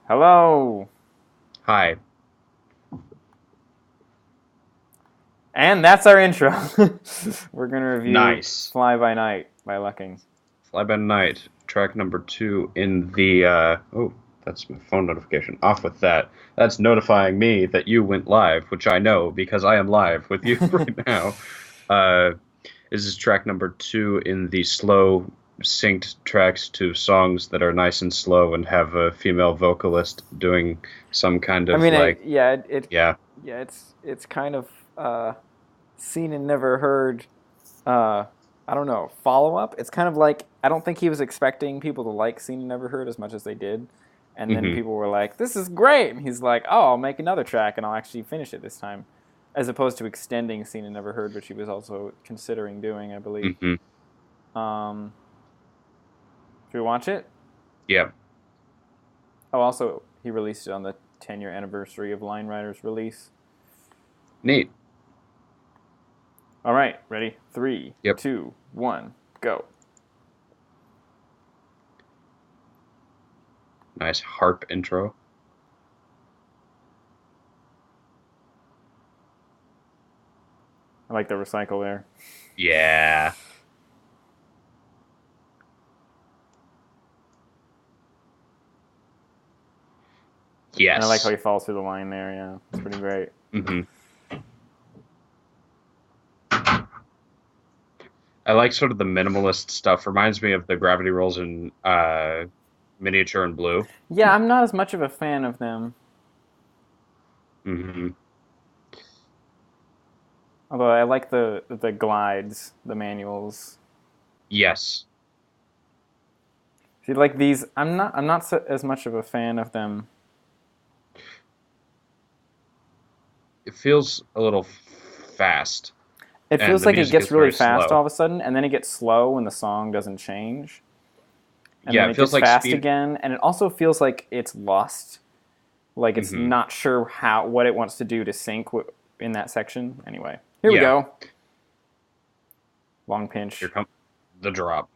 Hello! Hi. And that's our intro. We're going to review Nice. Fly By Night by Lukking. Fly by Night, track number two in the oh, that's my phone notification. Off with that. That's notifying me that you went live, which I know because I am live with you right now. Uh this is track number two in the slow synced tracks to songs that are nice and slow and have a female vocalist doing some kind I of mean, like yeah. it's kind of seen and never heard. Uh, I don't know, follow up. It's kind of like I don't think he was expecting people to like Seen and Never Heard as much as they did, and then Hmm. people were like, "This is great," and he's like, "Oh, I'll make another track and I'll actually finish it this time," as opposed to extending Seen and Never Heard, which he was also considering doing, I believe. Hmm. Um, should we watch it? Yeah. Oh, also, he released it on the 10-year anniversary of Line Rider's release. Neat. All right, ready? Three, Yep. 2, 1, go. Nice harp intro. I like the recycle there. Yeah. And I like how Yes. he falls through the line there. Yeah, it's pretty great. Hmm. I like sort of the minimalist stuff. Reminds me of the gravity rolls in Miniature and Blue. Yeah, I'm not as much of a fan of them. Hmm. Although I like the glides, the manuals. Yes. See, like these, I'm not so, as much of a fan of them. It feels a little fast, It and feels the like it music gets is really very fast slow. all of a sudden, and then it gets slow when the song doesn't change, and Yeah, then it it feels gets like fast speed. again, and it also feels like it's lost. Like it's Hmm. not sure what it wants to do to sync in that section. Anyway, here we Yeah, go. Long here pinch, comes the drop.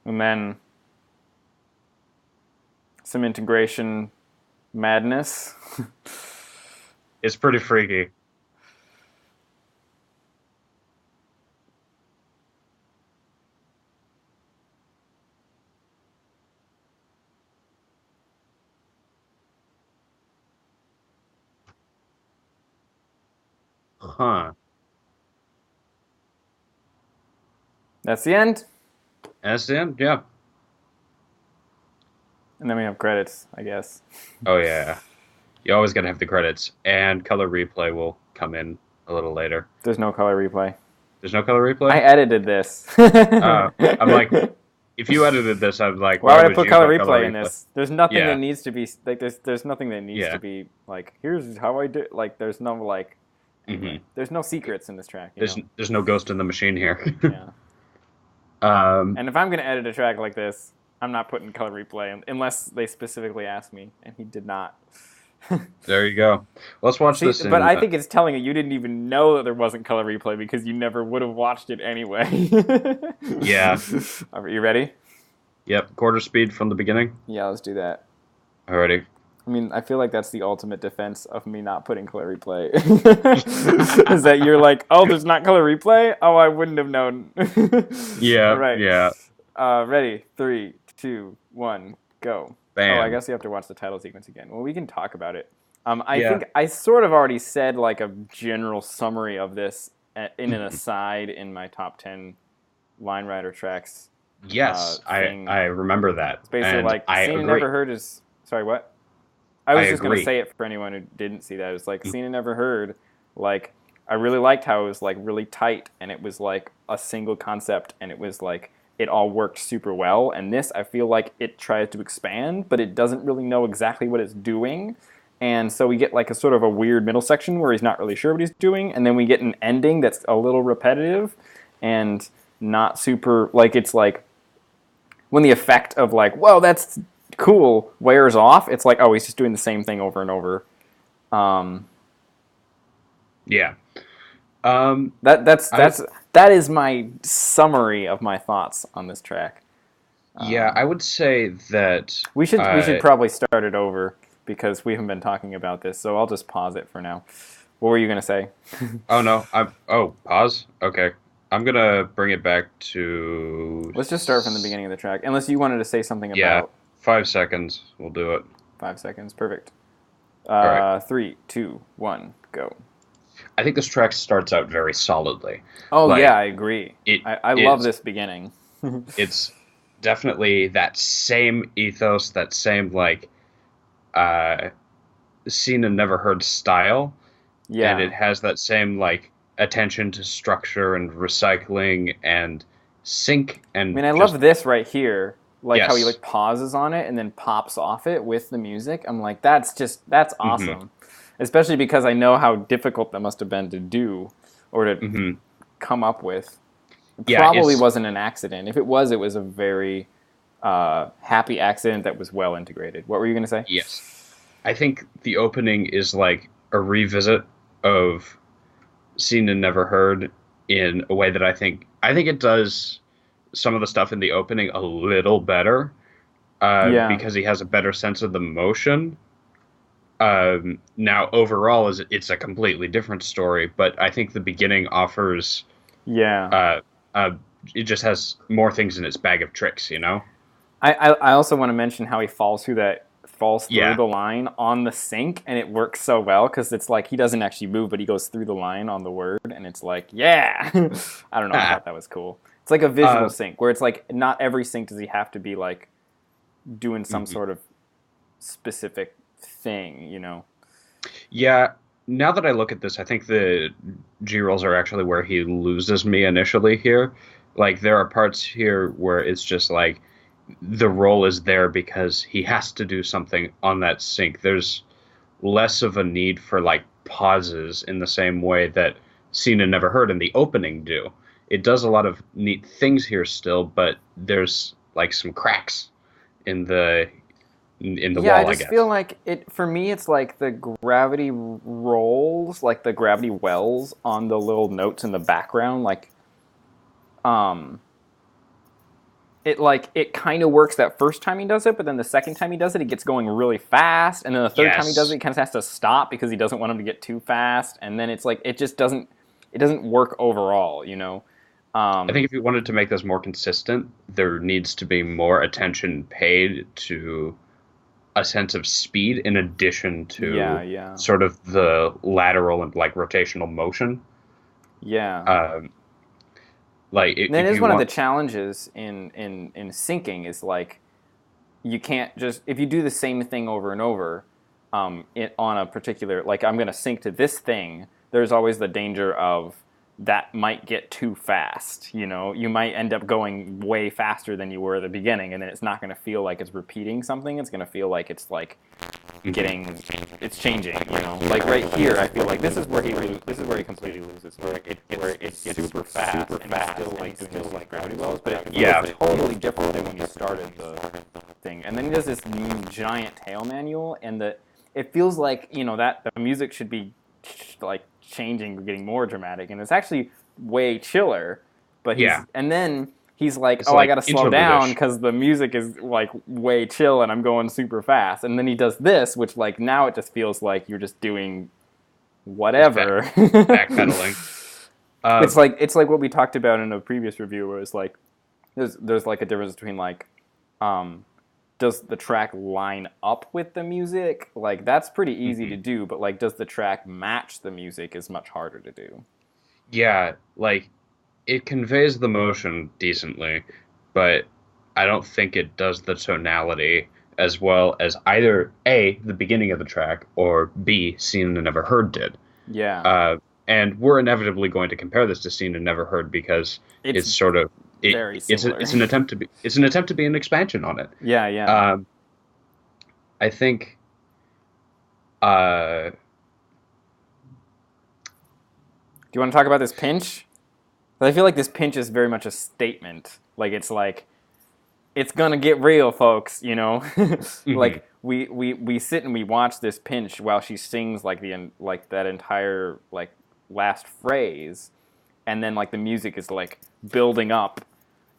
and then some integration madness. It's pretty freaky. Huh. That's the end, That's the end? Yeah. and then we have credits, I guess. Oh, yeah. You always gotta have the credits, and color replay will come in a little later. There's no color replay. There's no color I replay? edited this. I'm like, if you edited this, I'm like, Why why would I would put you color put color replay in replay? this? There's nothing that Yeah, needs to be like. There's nothing that needs to yeah. be like. Here's how I do. Like there's no like. Anyway, Hmm. there's no secrets in this track. There's no ghost in the machine here. Yeah. um, And if I'm gonna edit a track like this, I'm not putting color replay unless they specifically ask me, and he did not. there you go. Let's watch See, this but in. I think it's telling you didn't even know that there wasn't color replay because you never would have watched it anyway. Yeah, Are you ready? yep. Quarter speed from the beginning. Yeah, let's do that. Alrighty. I mean, I feel like that's the ultimate defense of me not putting color replay. Is that you're like, oh, there's not color replay? Oh, I wouldn't have known. All Yeah, right. yeah. Ready? 3, 2, 1, go. Oh, I Bam. guess you have to watch the title sequence again. Well, we can talk about it. I Yeah. think I sort of already said like a general summary of this in an aside in my top 10 Line Rider tracks Yes, thing. I remember that, It's basically and like I seen and agree. never heard is. Sorry, what? I I was just gonna agree. say it for anyone who didn't see that. It's like seen and never heard. Like I really liked how it was like really tight and it was like a single concept and it was like it all worked super well. And this I feel like it tries to expand, but it doesn't really know exactly what it's doing. And so we get like a sort of a weird middle section where he's not really sure what he's doing, and then we get an ending that's a little repetitive and not super like it's like when the effect of like, whoa, that's cool wears off, it's like, oh, he's just doing the same thing over and over. Um, Yeah. that that's I that's that is my summary of my thoughts on this track. Yeah, I would say that. We should probably start it over because we haven't been talking about this. So I'll just pause it for now. What were you gonna say? Oh no, I'm. Oh, pause. Okay, I'm gonna bring it back to. Let's just start from the beginning of the track. Unless you wanted to say something Yeah, about 5 seconds. We'll do it. 5 seconds. Perfect. All right. 3, 2, 1, go. I think this track starts out very solidly. Oh yeah, Like I agree. it I love is. this beginning. It's definitely that same ethos, that same like uh, seen and never heard style, and it Yeah. has that same like attention to structure and recycling and sync I and mean, I just love this right here. Like how he yes. like pauses on it and then pops off it with the music. I'm like, that's Hmm. awesome. Especially because I know how difficult that must have been to do or to Hmm. come up with. It Yeah, probably it's wasn't an accident. If it was a very happy accident that was well integrated. What were you going to say? yes. I think the opening is like a revisit of seen and never heard in a way that I think it does some of the stuff in the opening a little better Yeah. because he has a better sense of the motion. Now, overall, is it's a completely different story, but I think the beginning offers Yeah. uh, uh, it just has more things in its bag of tricks, you know? I also want to mention how he falls through Yeah, the line on the sync, and it works so well because it's like he doesn't actually move, but he goes through the line on the word, and it's like, yeah. I don't know. I ah, thought that was cool. It's like a visual uh, sync where it's like not every sync does he have to be like doing some mhm. sort of specific thing, you know? Yeah. Now that I look at this, I think the G rolls are actually where he loses me initially here. Like there are parts here where it's just like the roll is there because he has to do something on that sync. There's less of a need for like pauses in the same way that Seen and Never Heard in the opening do. It does a lot of neat things here still, but there's like some cracks in the Yeah, I wall, I just feel guess. like it for me. It's like the gravity rolls, like the gravity wells on the little notes in the background, um, it kind of works that first time he does it, but then the second time he does it, it gets going really fast, and then the third time he does it, Yes. he kind of has to stop because he doesn't want him to get too fast, and then it's like it just doesn't work overall, you know. I think Um, if you wanted to make this more consistent, there needs to be more attention paid to a sense of speed in addition yeah, to yeah, sort of the lateral and like rotational motion. yeah. Um, like And that if is you one of the want, challenges in syncing is like you can't just if you do the same thing over and over on a particular like I'm going to sync to this thing. There's always the danger of that might get too fast. You know, you might end up going way faster than you were at the beginning, and then it's not going to feel like it's repeating something. It's going to feel like it's like mhm. getting it's changing. You know, like right here, I feel like this is where he completely loses, where it gets super fast and it's still like doing this like gravity wells, but it Yeah, feels totally different than when you started the thing. And then he does this giant tail manual, and it feels like that the music should be like changing, getting more dramatic, and it's actually way chiller. But yeah, and then he's like, it's "Oh, I like got to slow down interludish. because the music is like way chill, and I'm going super fast." And then he does this, which like now it just feels like you're just doing Just back whatever. backpedaling. Uh, It's like what we talked about in a previous review, where it's like there's like a difference between like um, does the track line up with the music? Like that's pretty easy to mhm. do, but like does the track match the music is much harder to do. Yeah, like it conveys the motion decently, but I don't think it does the tonality as well as either A, the beginning of the track, or B, Seen and Never Heard did. Yeah. Uh, and we're inevitably going to compare this to Seen and Never Heard because It's it's sort of very similar. it's an attempt to be an expansion on it. Yeah, yeah. Um, I think uh, Do you want to talk about this pinch? I feel like this pinch is very much a statement. Like it's gonna get real, folks. You know, mhm, like we sit and we watch this pinch while she sings like like that entire like last phrase, and then like the music is like building up,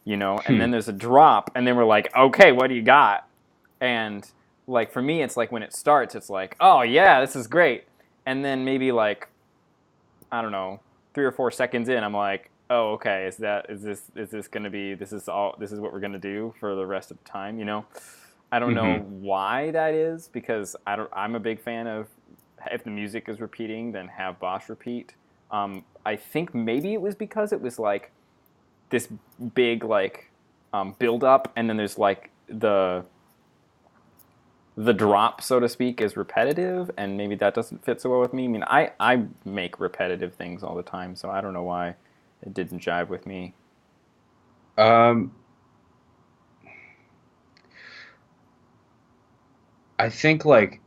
you know, and then there's a drop, and then we're like, okay, what do you got? And like for me, it's like when it starts, it's like, oh yeah, this is great, and then maybe like, I don't know, 3 or 4 seconds in, I'm like, oh okay, is this gonna be this is what we're gonna do for the rest of the time, you know? I don't know Mm-hmm. why that is, because I'm a big fan of, if the music is repeating, then have Bosch repeat. I think maybe it was because it was like this big like build up, and then there's like the drop, so to speak, is repetitive, and maybe that doesn't fit so well with me. I mean, I make repetitive things all the time, so I don't know why it didn't jive with me. Um, I think like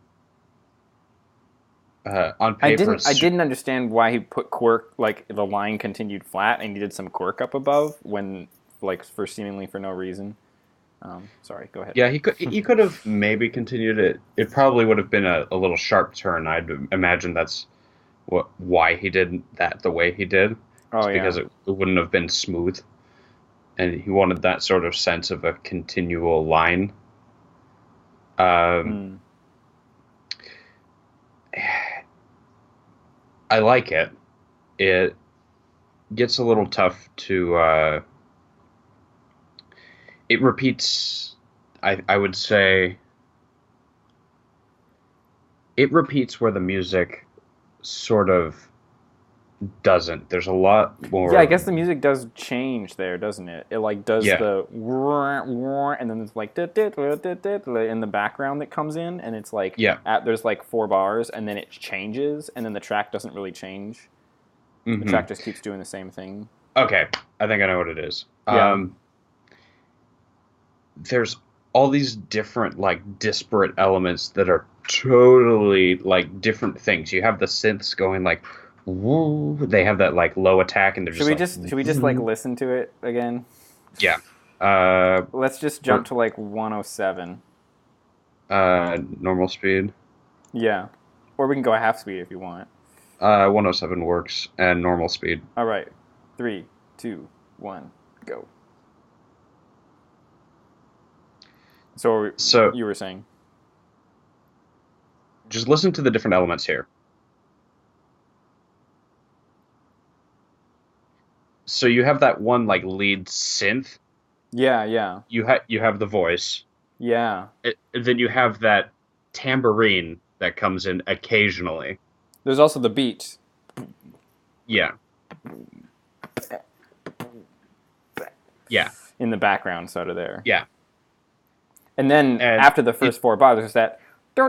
on paper, I it's didn't understand why he put quirk, like the line continued flat and he did some quirk up above when, like, for seemingly for no reason. Sorry, go ahead. yeah, he could have maybe continued it. It probably would have been a little sharp turn. I'd imagine that's why he did that the way he did. Oh It's yeah. because it wouldn't have been smooth, and he wanted that sort of sense of a continual line. Um, Hmm. I like it. It gets a little tough to. It repeats. I would say it repeats where the music sort of doesn't. There's a lot Yeah, I more. guess the music does change there, doesn't it? It like does Yeah, the whir, whir, and then there's like in the background that comes in, and it's like yeah. there's like 4 bars, and then it changes, and then the track doesn't really change. The Hmm. track just keeps doing the same thing. Okay, I think I know what it is. Yeah. There's all these different like disparate elements that are totally like different things. You have the synths going like woo, they have that like low attack and they're just like Should we just like listen to it again? yeah. Uh Let's just jump or to like 107. normal speed. Yeah. Or we can go half speed if you want. 107 works and normal speed. All right. 3, 2, 1, go. So So you were saying? just listen to the different elements here. So you have that one like lead synth. Yeah, yeah, You have the voice. yeah. Then you have that tambourine that comes in occasionally. There's also the beat Yeah. Yeah. in the background, sort of there. Yeah. And then And after the it first 4 bars, there's that yeah.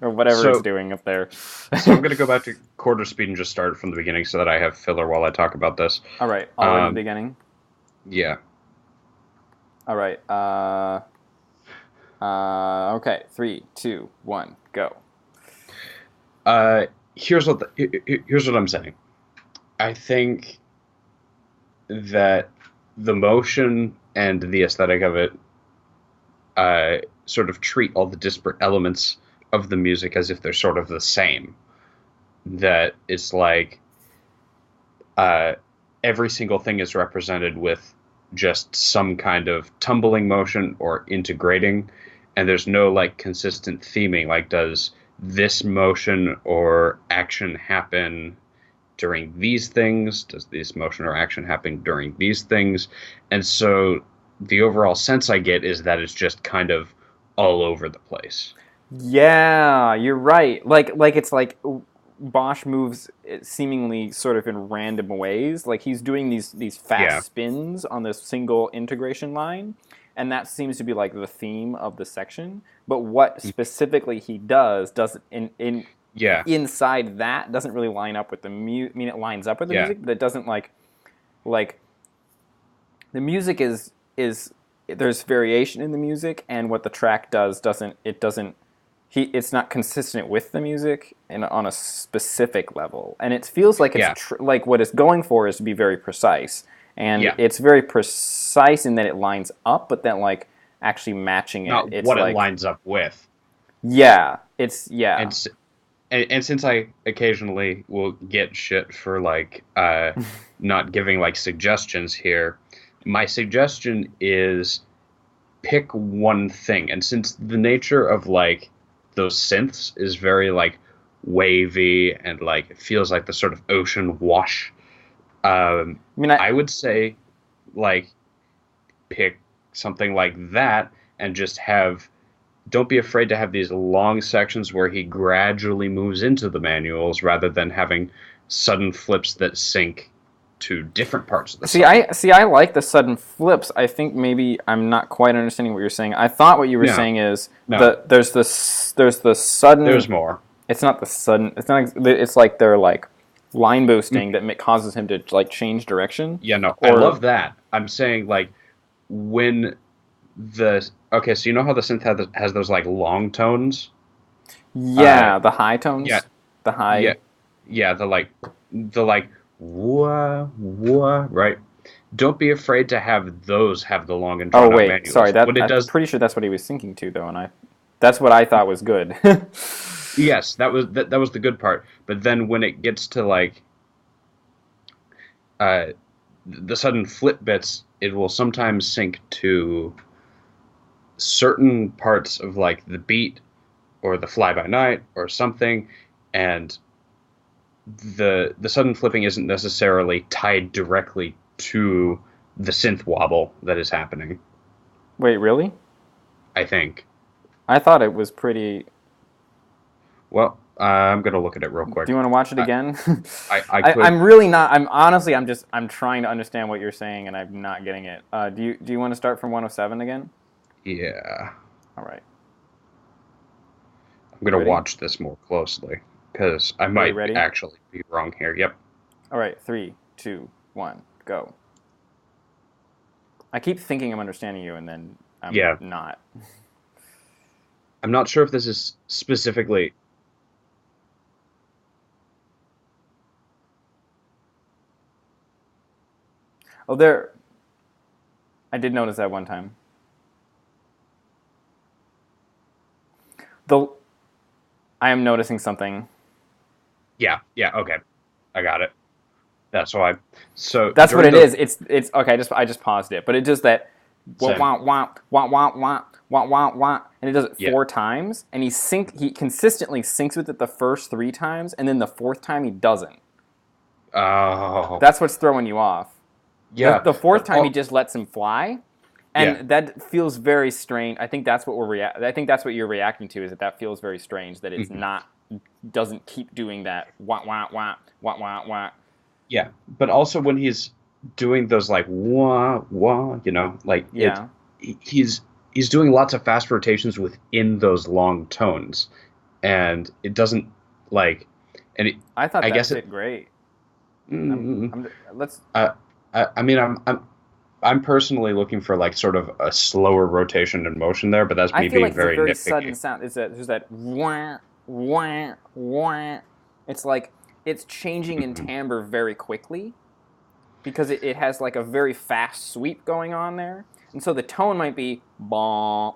or whatever it's So doing up there. so I'm gonna go back to quarter speed and just start from the beginning so that I have filler while I talk about this. All right, all the way to the Um beginning. yeah. All right. Okay. 3, 2, 1, go. Here's what I'm saying. I think that the motion and the aesthetic of it sort of treat all the disparate elements of the music as if they're sort of the same. That it's like uh, every single thing is represented with just some kind of tumbling motion or integrating, and there's no like consistent theming. Like, does this motion or action happen during these things? Does this motion or action happen during these things? And so the overall sense I get is that it's just kind of all over the place. Yeah, you're right. Like it's like Bosch moves seemingly sort of in random ways. Like he's doing these Yeah. fast spins on this single integration line, and that seems to be like the theme of the section. But what specifically he doesn't in Yeah. inside that doesn't really line up with the music. I mean, it lines up with the Yeah. music, but it doesn't like the music is there's variation in the music, and what the track doesn't it's not consistent with the music and on a specific level, and it feels like Yeah. like what it's going for is to be very precise, and Yeah. it's very precise in that it lines up, but then like actually matching it, Not it's what it like lines up with. yeah, it's And yeah. and since I occasionally will get shit for like not giving like suggestions here, my suggestion is pick one thing. And since the nature of like those synths is very like wavy and like it feels like the sort of ocean wash, I mean, I I would say like pick something like that and just have don't be afraid to have these long sections where he gradually moves into the manuals rather than having sudden flips that sync to different parts of the see. song. I like the sudden flips. I think maybe I'm not quite understanding what you're saying. I thought what you were No, saying is no, there's the sudden. there's more. It's not the sudden. It's not. It's like they're like line boosting that causes him to like change direction. Yeah, no, I Or love that. I'm saying like when the okay, so you know how the synth has those like long tones? Uh, yeah, the high yeah, tones, the yeah, high. yeah, the like wah wah, right? Don't be afraid to have those have the long and Oh drawn out wait, sorry. manuals. That What it I'm does, pretty sure that's what he was thinking too, though, and that's what I thought was good. yes, that was the good part. But then when it gets to like uh the sudden flip bits, it will sometimes sync to certain parts of like the beat or the fly by night or something, and the sudden flipping isn't necessarily tied directly to the synth wobble that is happening. Wait, really? I think. I thought it was pretty. Well, I'm gonna look at it real Do quick. you want to watch it I again? I could. I'm really not. I'm honestly. I'm trying to understand what you're saying, and I'm not getting it. Do you want to start from 107 again? Yeah, All right. I'm You gonna ready? watch this more closely because I Are you might ready? actually be wrong here. Yep. All right. 3, 2, 1, go. I keep thinking I'm understanding you, and then I'm Yeah. not. I'm not sure if this is specifically. Oh, there. I did notice that one time. The I am noticing something. Yeah. Yeah. Okay. I got it. That's why. So That's what during it those is. It's okay. I just paused it, but it does that wah same. wah wah wah wah wah wah wah wah, and it does it Yeah. 4 times, and he consistently syncs with it the first 3 times, and then the fourth time he doesn't. Oh. That's what's throwing you off. The Yeah. the fourth But time he just lets him fly, yeah. and that feels very strange. I think that's what I think that's what you're reacting to is that feels very strange that it's Mhm. not doesn't keep doing that wah wah wah wah wah wah. Yeah. But also when he's doing those like wah wah, like it, Yeah, he's doing lots of fast rotations within those long tones, and it doesn't like, and it, I thought I that guess it. fit great. I'm Mm, I'm let's uh, I mean, I'm personally looking for like sort of a slower rotation and motion there, but that's I me feel being like it's a very very sudden nitpicky. sound. There's that wah wah wah. It's like it's changing in Mhm. timbre very quickly because it has like a very fast sweep going on there, and so the tone might be bah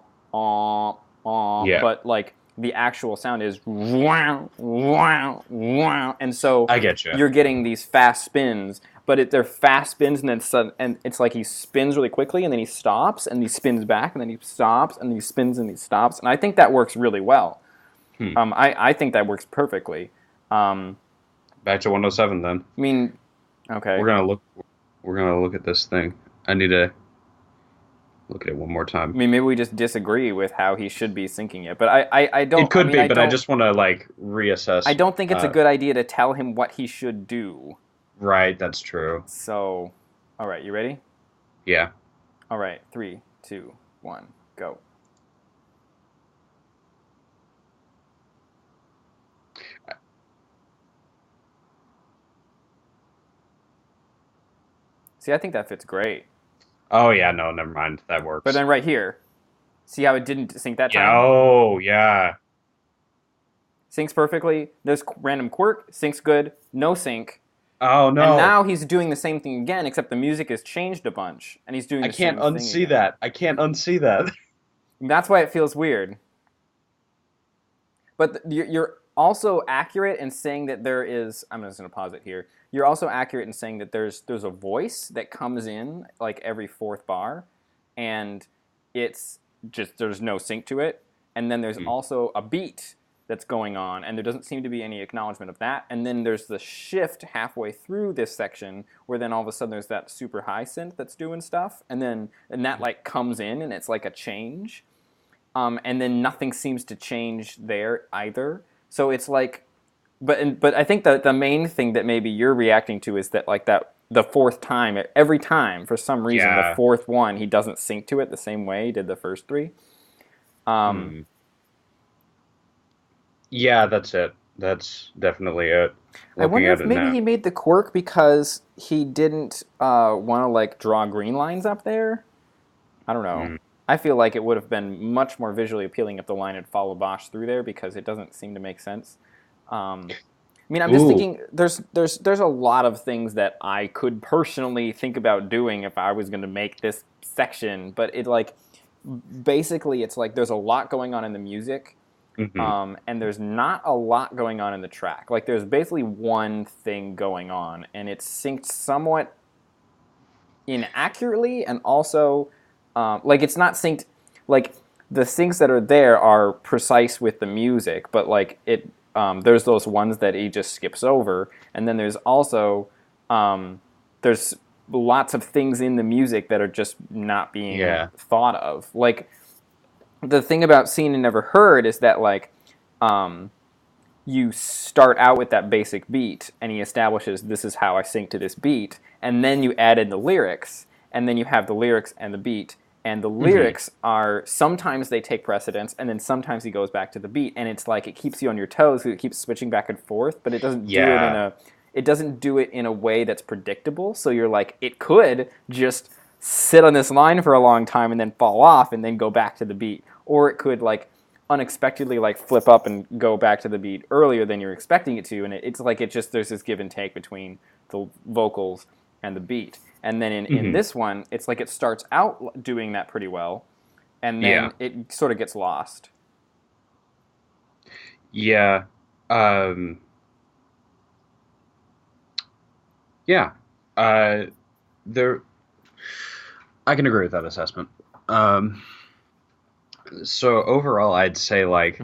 Yeah, but like the actual sound is wow wow wow, and so I get you. you're getting these fast spins. But they're fast spins, and then sudden, and it's like he spins really quickly, and then he stops, and he spins back, and then he stops, and then he spins, and he stops, and I think that works really well. Hmm. I think that works perfectly. Um, Back to 107 then. I mean, okay. We're gonna look. We're gonna look at this thing. I need to look at it one more I time. mean, maybe we just disagree with how he should be syncing it, but I It don't. I could mean, be, but I just want to like reassess. I don't think it's a good idea to tell him what he should do. Right, that's true. So, all right, you ready? Yeah. All right, 3, 2, 1, go. See, I think that fits great. Oh yeah, no, never mind. That But works. then right here, see how it didn't sync that Yeah. time? Oh yeah. Syncs perfectly. There's random quirk, syncs good, no sync. Oh And no. now he's doing the same thing again, except the music has changed a bunch, and he's doing I the can't same thing unsee again. that. I can't unsee that. And that's why it feels weird. But you're also accurate in saying that there is. I'm just going to pause it here. You're also accurate in saying that there's a voice that comes in like every fourth bar, and it's just there's no sync to it. And then there's also a beat that's going on, and there doesn't seem to be any acknowledgement of that. And then there's the shift halfway through this section where then all of a sudden there's that super high synth that's doing stuff, and that like comes in and it's like a change. And then nothing seems to change there either. So it's like, but I think that the main thing that maybe you're reacting to is that like that the fourth time, every time for some reason the fourth one he doesn't sync to it the same way he did the first three. Yeah, that's it. That's definitely it. I wonder if maybe he made the quirk because he didn't want to like draw green lines up there. I don't know. I feel like it would have been much more visually appealing if the line had followed Bosch through there because it doesn't seem to make sense. I mean, I'm just thinking there's a lot of things that I could personally think about doing if I was going to make this section, but it like basically it's like there's a lot going on in the music, and there's not a lot going on in the track. Like there's basically one thing going on, and it's synced somewhat inaccurately, and also like it's not synced. Like the syncs that are there are precise with the music, but like it. There's those ones that he just skips over, and then there's also there's lots of things in the music that are just not being thought of. Like the thing about Seen and Never Heard is that like you start out with that basic beat, and he establishes this is how I sync to this beat, and then you add in the lyrics, and then you have the lyrics and the beat. And the lyrics are, sometimes they take precedence, and then sometimes he goes back to the beat, and it's like it keeps you on your toes because it keeps switching back and forth, but it doesn't do it in a way that's predictable. So you're like, it could just sit on this line for a long time and then fall off and then go back to the beat, or it could like unexpectedly like flip up and go back to the beat earlier than you're expecting it to, and it's like it just there's this give and take between the vocals and the beat. And then in this one, it's like it starts out doing that pretty well, and then it sort of gets lost. Yeah. Yeah. There. I can agree with that assessment. So overall, I'd say like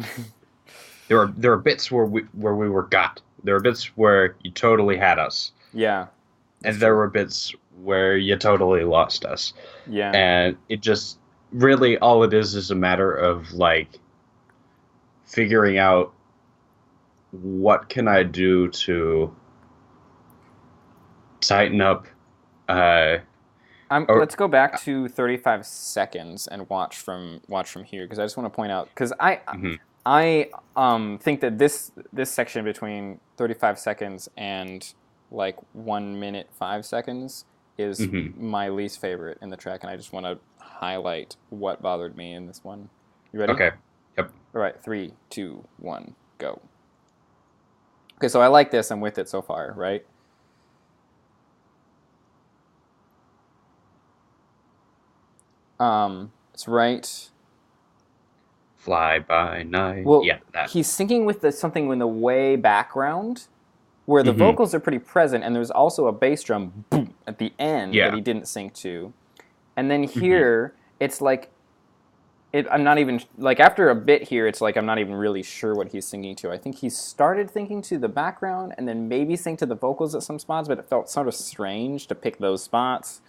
there are bits where we were got. There are bits where you totally had us. Yeah. And there were bits where you totally lost us. Yeah. And it just really all it is a matter of like figuring out what can I do to tighten up. Let's go back to 35 seconds and watch from here, because I just want to point out, because I think that this section between 35 seconds and like 1 minute 5 seconds is my least favorite in the track, and I just want to highlight what bothered me in this one. You ready? Okay. Yep. All right, 3, 2, 1, go. Okay, so I like this. I'm with it so far, right? It's right. Fly by night. Well, yeah, that. He's syncing with something in the way background, where the vocals are pretty present, and there's also a bass drum boom at the end that he didn't sync to. And then here, it's like, I'm not even, like after a bit here, it's like I'm not even really sure what he's singing to. I think he started thinking to the background and then maybe synced to the vocals at some spots, but it felt sort of strange to pick those spots.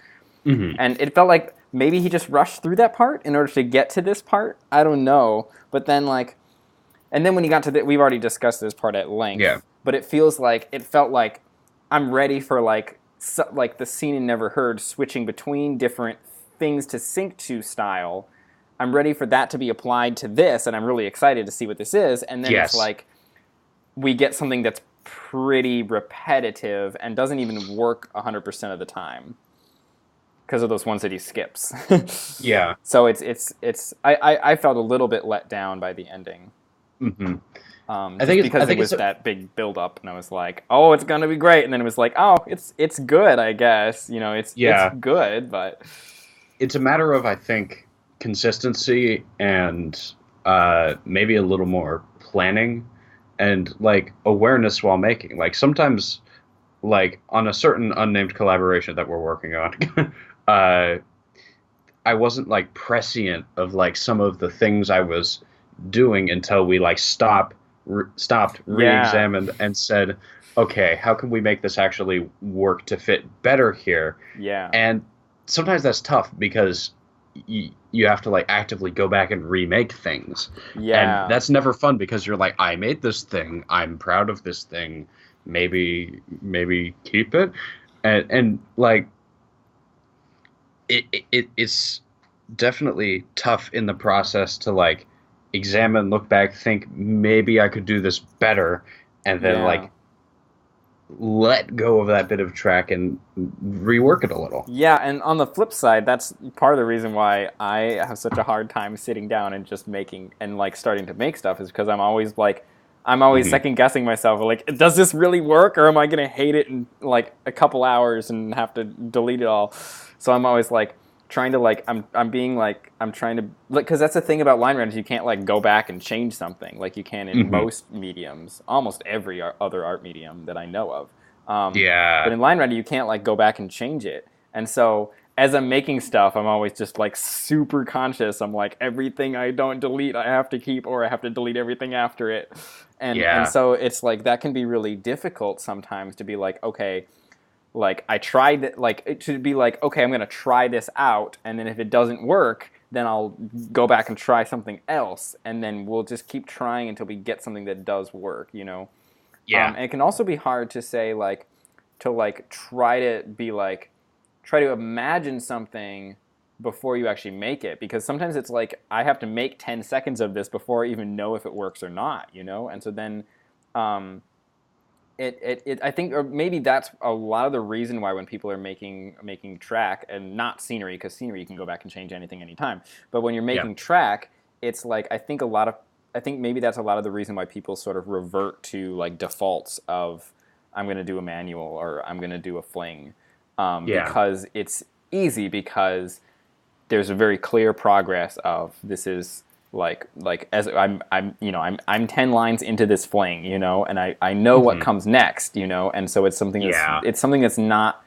And it felt like maybe he just rushed through that part in order to get to this part. I don't know. But then like, and then when he got to we've already discussed this part at length. Yeah. But it felt like I'm ready for like the Seen and Never Heard switching between different things to sync to style. I'm ready for that to be applied to this, and I'm really excited to see what this is. And then it's like we get something that's pretty repetitive and doesn't even work 100% of the time because of those ones that he skips. Yeah. So I felt a little bit let down by the ending. I think it was that big build up, and I was like, oh, it's gonna be great, and then it was like, oh, it's good, I guess. You know, it's good, but it's a matter of, I think, consistency and maybe a little more planning and like awareness while making. Like sometimes, like on a certain unnamed collaboration that we're working on, uh, I wasn't like prescient of like some of the things I was doing until we like stopped, Yeah. re-examined, and said, okay, how can we make this actually work to fit better here? Yeah. And sometimes that's tough because you have to like actively go back and remake things, and Yeah. that's never fun because you're like, I made this thing, I'm proud of this thing, maybe keep it, and like it's definitely tough in the process to like examine, look back, think maybe I could do this better, and then Yeah. like let go of that bit of track and rework it a little. Yeah, and on the flip side, that's part of the reason why I have such a hard time sitting down and just making and like starting to make stuff is because I'm always Hmm. second guessing myself. Like, does this really work, or am I gonna hate it in like a couple hours and have to delete it all? So I'm always like trying to like I'm being like I'm trying to like because that's the thing about line renders, you can't like go back and change something like you can in Hmm. most mediums, almost every other art medium that I know of. But Yeah. in line render, you can't like go back and change it. And so as I'm making stuff, I'm always just like super conscious. I'm like everything I don't delete, I have to keep, or I have to delete everything after it. And Yeah. so it's like that can be really difficult sometimes to be like, okay, like I tried it, like it should be like, okay, I'm gonna try this out, and then if it doesn't work, then I'll go back and try something else, and then we'll just keep trying until we get something that does work, you know. Yeah. And it can also be hard to say like to like try to imagine something before you actually make it because sometimes it's like I have to make 10 seconds of this before I even know if it works or not, you know. And so then um, I think or maybe that's a lot of the reason why when people are making track and not scenery because scenery you can go back and change anything anytime, but when you're Yeah. making track it's like I think maybe that's a lot of the reason why people sort of revert to like defaults of I'm going to do a manual or I'm going to do a fling Yeah. because it's easy because there's a very clear progress of this is like as I'm you know I'm 10 lines into this fling, you know, and I know what Hmm. comes next, you know, and so Yeah. it's something that's not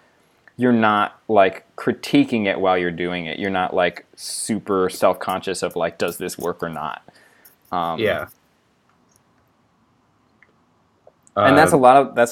you're not like critiquing it while you're doing it. You're not like super self-conscious of like does this work or not. Yeah. And Uh, that's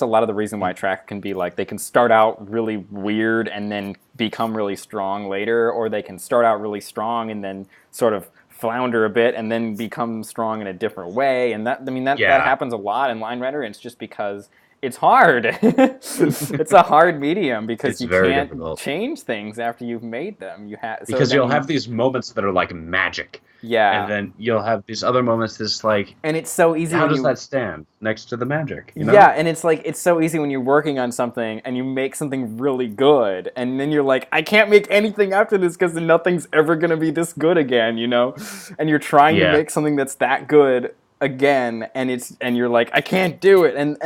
a lot of the reason why track can be like they can start out really weird and then become really strong later, or they can start out really strong and then sort of flounder a bit and then become strong in a different way. And that I mean that yeah. happens a lot in line render. And it's just because it's hard. It's a hard medium because It's you very can't difficult change things after you've made them. You have so because I you'll mean have these moments that are like magic, and yeah, then you'll have these other moments that's like, and it's so easy how when does you that stand next to the magic, you yeah, know? and it's like it's so easy when you're working on something and you make something really good, and then you're like, I can't make anything after this because nothing's ever gonna be this good again, you know. And you're trying to Yeah. make something that's that good again, and you're like, I can't do it, and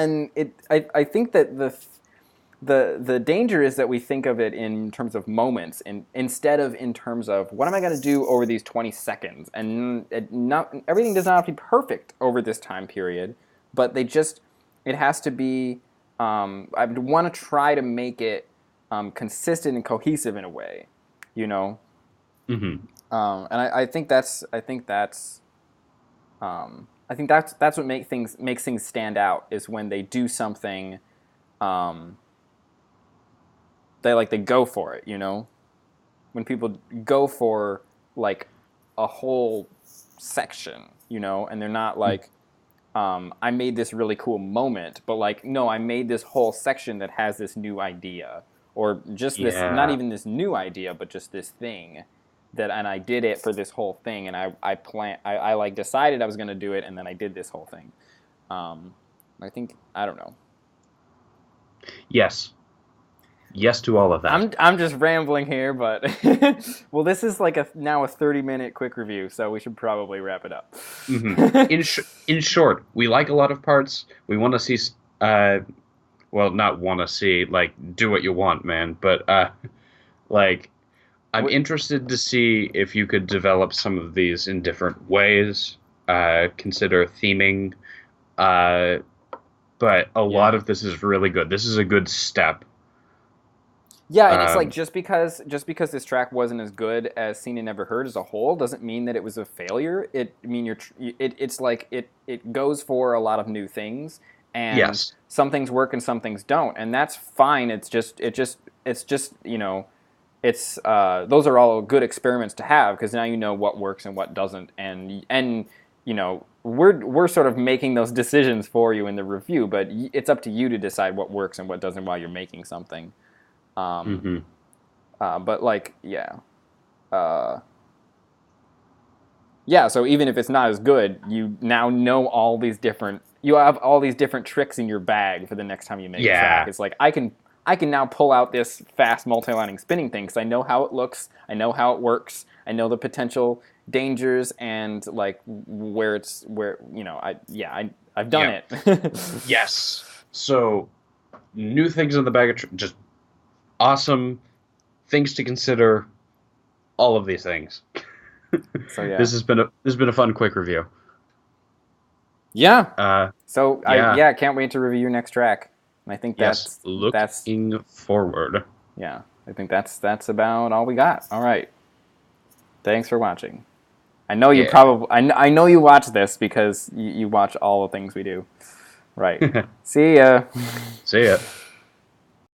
I think that the danger is that we think of it in terms of moments and instead of in terms of what am I going to do over these 20 seconds and not everything does not have to be perfect over this time period but they just it has to be I want to try to make it consistent and cohesive in a way, you know. Hmm. And I think that's what makes things stand out is when they do something um, they go for it, you know. When people go for like a whole section, you know, and they're not like, I made this really cool moment, but like, no, I made this whole section that has this new idea, or just this, not Yeah. even this new idea, but just this thing that, and I did it for this whole thing, and I like decided I was gonna do it, and then I did this whole thing. Um, I think I don't know. Yes. Yes to all of that. I'm just rambling here, but well, this is like a now a 30-minute quick review, so we should probably wrap it up. Hmm. In short, we like a lot of parts. We want to see, uh, well, not want to see, like, do what you want, man. But like, I'm What, interested to see if you could develop some of these in different ways. Consider theming, Uh, but a lot Yeah. of this is really good. This is a good step. Yeah, and it's like Um, just because this track wasn't as good as Seen and Never Heard as a whole doesn't mean that it was a failure. I mean it's like it goes for a lot of new things, and yes. some things work and some things don't, and that's fine. It's just it's those are all good experiments to have because now you know what works and what doesn't, and we're sort of making those decisions for you in the review, but it's up to you to decide what works and what doesn't while you're making something. Um, Hmm. but like, yeah, uh, yeah. So even if it's not as good, you now know all these different. You have all these different tricks in your bag for the next time you make a track. Yeah. It's like I can now pull out this fast multi-lining spinning thing because I know how it looks, I know how it works, I know the potential dangers and like where I've done Yeah. it. Yes. So new things in the bag of just awesome things to consider. All of these things. So yeah, This has been a fun quick review. yeah. Uh, So yeah. I can't wait to review your next track. And I think Yes. that's Looking forward. yeah. I think that's about all we got. All right. Thanks for watching. I know you Yeah. probably I know you watch this because you watch all the things we do. Right. See ya. See ya.